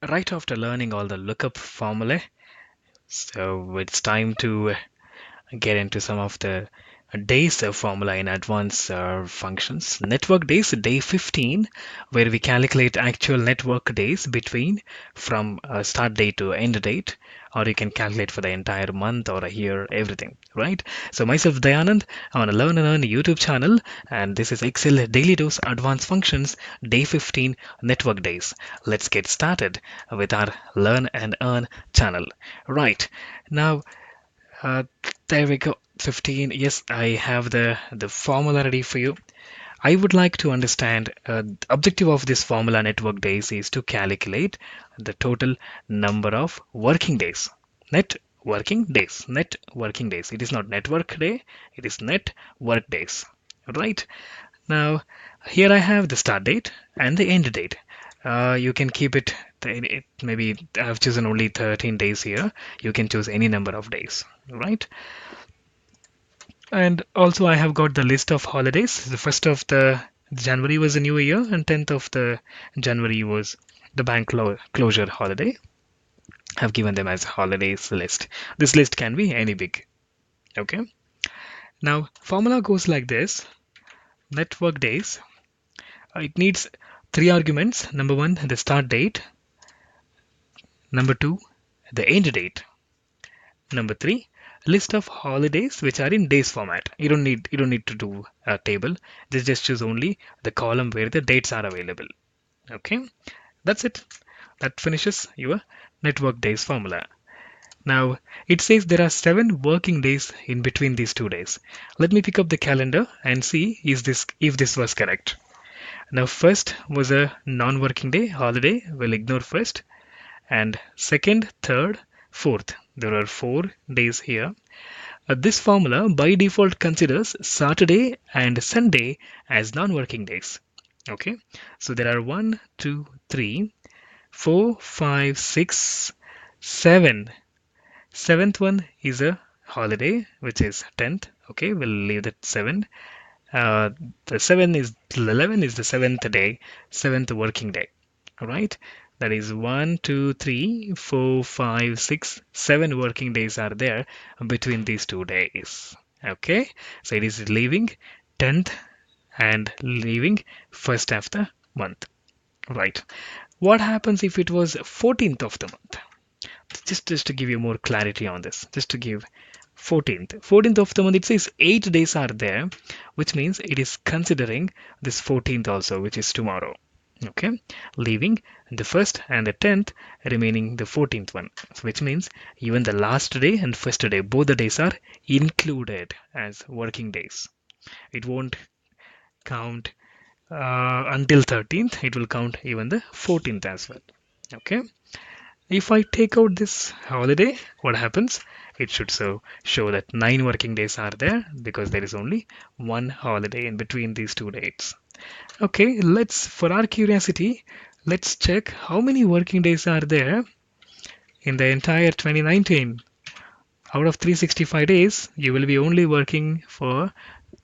Right after learning all the lookup formulae, so it's time to get into some of the days formula in advanced functions. Network days, day 15, where we calculate actual network days between from start date to end date, or you can calculate for the entire month or a year, everything, right? So myself, Dayanand, I'm on a Learn and Earn YouTube channel, and this is Excel Daily Dose Advanced Functions, day 15, network days. Let's get started with our Learn and Earn channel. Right. Now, uh, there we go. 15. Yes, I have the formula ready for you. I would like to understand the objective of this formula network days is to calculate the total number of working days. Net working days. Net working days. It is not network day, it is net work days. Right? Now, here I have the start date and the end date. You can keep it maybe I've chosen only 13 days here. You can choose any number of days, right? And also I have got the list of holidays. The first of the January was the new year, and 10th of the January was the closure holiday. I've given them as holidays list. This list can be any big. Okay. Now formula goes like this. Network days. It needs three arguments. Number one, the start date. Number two, the end date. Number three, list of holidays which are in days format. You don't need to do a table. Just choose only the column where the dates are available. Okay, that's it. That finishes your network days formula. Now it says there are 7 working days in between these 2 days. Let me pick up the calendar and see is this if this was correct. Now first was a non-working day holiday. We'll ignore first. And second, third, fourth. There are 4 days here. This formula by default considers Saturday and Sunday as non-working days. Okay, so there are 1, 2, 3, 4, 5, 6, 7. Seventh one is a holiday, which is 10th. Okay, we'll leave that 7. Uh, the 11 is the seventh day, seventh working day. All right. That is 1, 2, 3, 4, 5, 6, 7 working days are there between these 2 days. Okay. So it is leaving 10th and leaving first of the month. Right. What happens if it was 14th of the month? Just to give you more clarity on this, just to give 14th of the month, it says 8 days are there, which means it is considering this 14th also, which is tomorrow. Okay, leaving the first and the 10th, remaining the 14th one, which means even the last day and first day, both the days are included as working days. It won't count until 13th, it will count even the 14th as well. Okay, if I take out this holiday, what happens? It should show that 9 working days are there because there is only one holiday in between these 2 dates. Okay, for our curiosity, let's check how many working days are there in the entire 2019. Out of 365 days, you will be only working for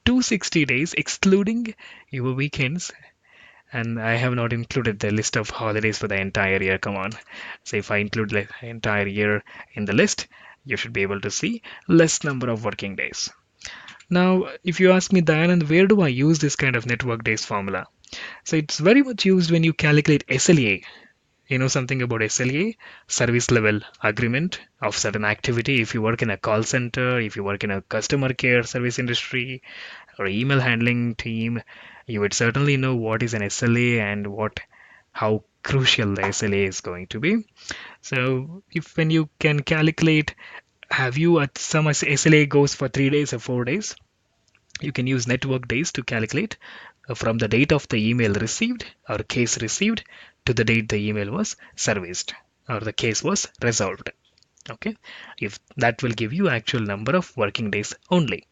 260 days, excluding your weekends, and I have not included the list of holidays for the entire year. Come on. So if I include the entire year in the list, you should be able to see less number of working days. Now, if you ask me, Dayanand, where do I use this kind of network days formula? So it's very much used when you calculate SLA. You know something about SLA, service level agreement of certain activity. If you work in a call center, if you work in a customer care service industry or email handling team, you would certainly know what is an SLA and how crucial the SLA is going to be. So if when you can calculate, have you at some SLA goes for 3 days or 4 days, you can use network days to calculate from the date of the email received or case received to the date the email was serviced or the case was resolved. Okay, if that will give you actual number of working days only.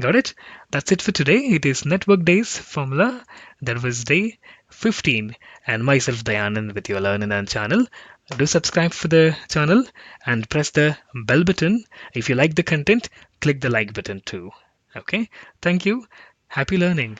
Got it? That's it for today. It is network days formula. That was day 15, and myself Dayanand with your Learn and Earn channel. Do subscribe for the channel and press the bell button. If you like the content, click the like button too. Okay, thank you. Happy learning.